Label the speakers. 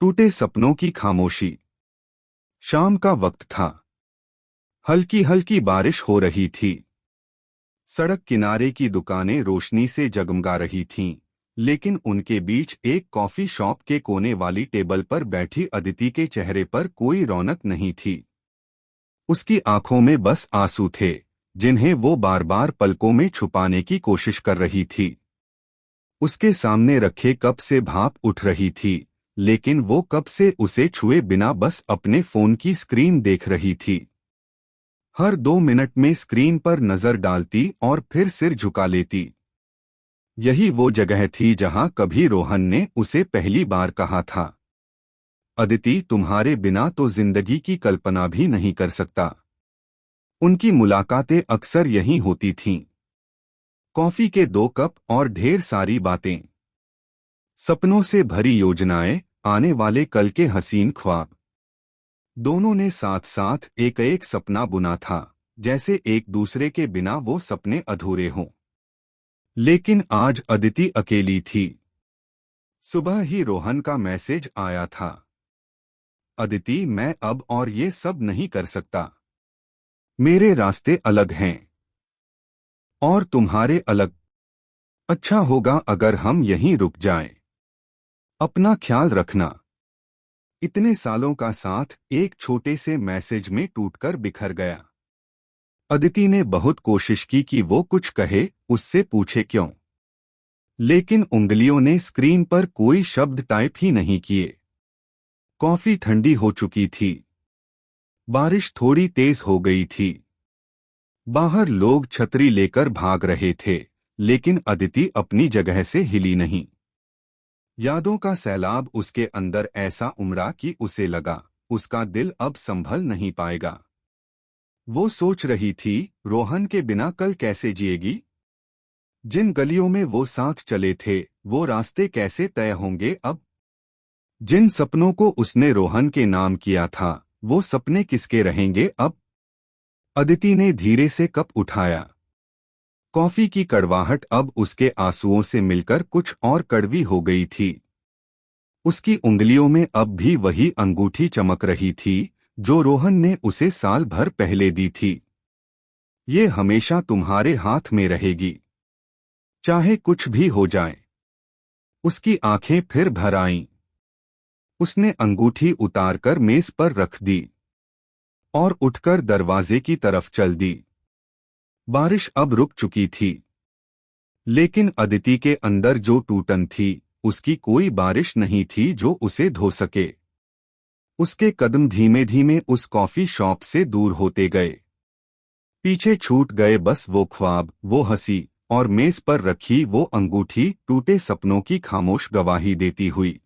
Speaker 1: टूटे सपनों की खामोशी। शाम का वक्त था। हल्की हल्की बारिश हो रही थी। सड़क किनारे की दुकानें रोशनी से जगमगा रही थीं, लेकिन उनके बीच एक कॉफी शॉप के कोने वाली टेबल पर बैठी अदिति के चेहरे पर कोई रौनक नहीं थी। उसकी आंखों में बस आंसू थे, जिन्हें वो बार बार पलकों में छुपाने की कोशिश कर रही थी। उसके सामने रखे कप से भाप उठ रही थी, लेकिन वो कब से उसे छुए बिना बस अपने फोन की स्क्रीन देख रही थी। हर 2 मिनट में स्क्रीन पर नजर डालती और फिर सिर झुका लेती। यही वो जगह थी जहां कभी रोहन ने उसे पहली बार कहा था, अदिति, तुम्हारे बिना तो जिंदगी की कल्पना भी नहीं कर सकता। उनकी मुलाकातें अक्सर यहीं होती थीं। कॉफी के 2 कप और ढेर सारी बातें, सपनों से भरी योजनाएं, आने वाले कल के हसीन ख्वाब। दोनों ने साथ साथ एक एक सपना बुना था, जैसे एक दूसरे के बिना वो सपने अधूरे हों। लेकिन आज अदिति अकेली थी। सुबह ही रोहन का मैसेज आया था, अदिति, मैं अब और ये सब नहीं कर सकता। मेरे रास्ते अलग हैं और तुम्हारे अलग। अच्छा होगा अगर हम यहीं रुक जाएं। अपना ख्याल रखना। इतने सालों का साथ एक छोटे से मैसेज में टूटकर बिखर गया। अदिति ने बहुत कोशिश की कि वो कुछ कहे, उससे पूछे क्यों, लेकिन उंगलियों ने स्क्रीन पर कोई शब्द टाइप ही नहीं किए। कॉफी ठंडी हो चुकी थी। बारिश थोड़ी तेज हो गई थी। बाहर लोग छतरी लेकर भाग रहे थे, लेकिन अदिति अपनी जगह से हिली नहीं। यादों का सैलाब उसके अंदर ऐसा उमड़ा कि उसे लगा, उसका दिल अब संभल नहीं पाएगा। वो सोच रही थी, रोहन के बिना कल कैसे जिएगी? जिन गलियों में वो साथ चले थे, वो रास्ते कैसे तय होंगे अब? जिन सपनों को उसने रोहन के नाम किया था, वो सपने किसके रहेंगे अब? अदिति ने धीरे से कप उठाया। कॉफी की कड़वाहट अब उसके आंसुओं से मिलकर कुछ और कड़वी हो गई थी। उसकी उंगलियों में अब भी वही अंगूठी चमक रही थी, जो रोहन ने उसे साल भर पहले दी थी। ये हमेशा तुम्हारे हाथ में रहेगी, चाहे कुछ भी हो जाए। उसकी आंखें फिर भर आईं। उसने अंगूठी उतारकर मेज पर रख दी और उठकर दरवाजे की तरफ चल दी। बारिश अब रुक चुकी थी, लेकिन अदिति के अंदर जो टूटन थी, उसकी कोई बारिश नहीं थी जो उसे धो सके। उसके कदम धीमे धीमे उस कॉफी शॉप से दूर होते गए। पीछे छूट गए बस वो ख्वाब, वो हंसी और मेज पर रखी वो अंगूठी, टूटे सपनों की खामोश गवाही देती हुई।